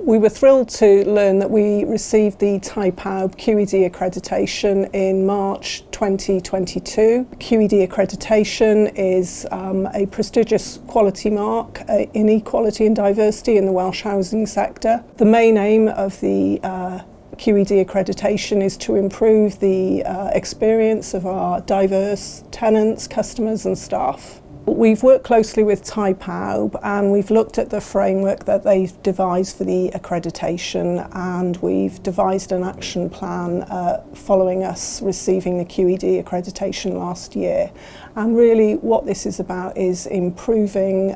We were thrilled to learn that we received the Pawb QED accreditation in March 2022. QED accreditation is a prestigious quality mark in equality and diversity in the Welsh housing sector. The main aim of the QED accreditation is to improve the experience of our diverse tenants, customers and staff. We've worked closely with Pawb and we've looked at the framework that they've devised for the accreditation, and we've devised an action plan following us receiving the QED accreditation last year. And really what this is about is improving,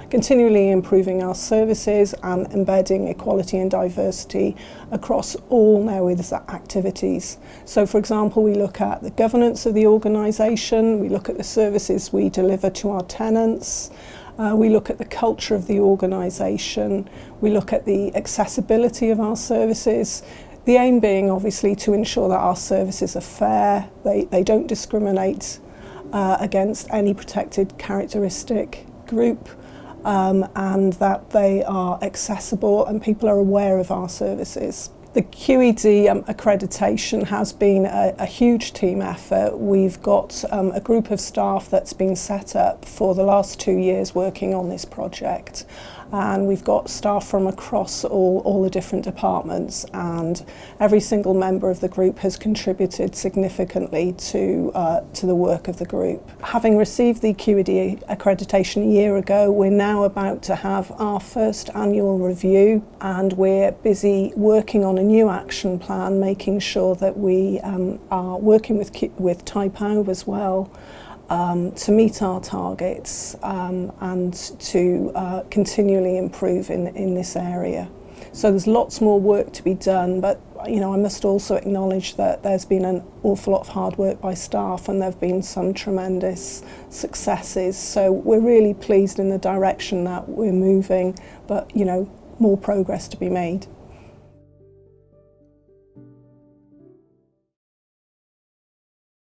continually improving our services and embedding equality and diversity across all Newydd's activities. So for example, we look at the governance of the organisation, we look at the services we deliver to our tenants, we look at the culture of the organisation, we look at the accessibility of our services. The aim being obviously to ensure that our services are fair, they don't discriminate against any protected characteristic group, and that they are accessible and people are aware of our services. The QED accreditation has been a huge team effort. We've got a group of staff that's been set up for the last 2 years working on this project, and we've got staff from across all the different departments, and every single member of the group has contributed significantly to the work of the group. Having received the QED accreditation a year ago, we're now about to have our first annual review, and we're busy working on a new action plan, making sure that we are working with Pawb as well to meet our targets and to continually improve in this area. So there's lots more work to be done, but I must also acknowledge that there's been an awful lot of hard work by staff and there have been some tremendous successes. So we're really pleased in the direction that we're moving, but more progress to be made.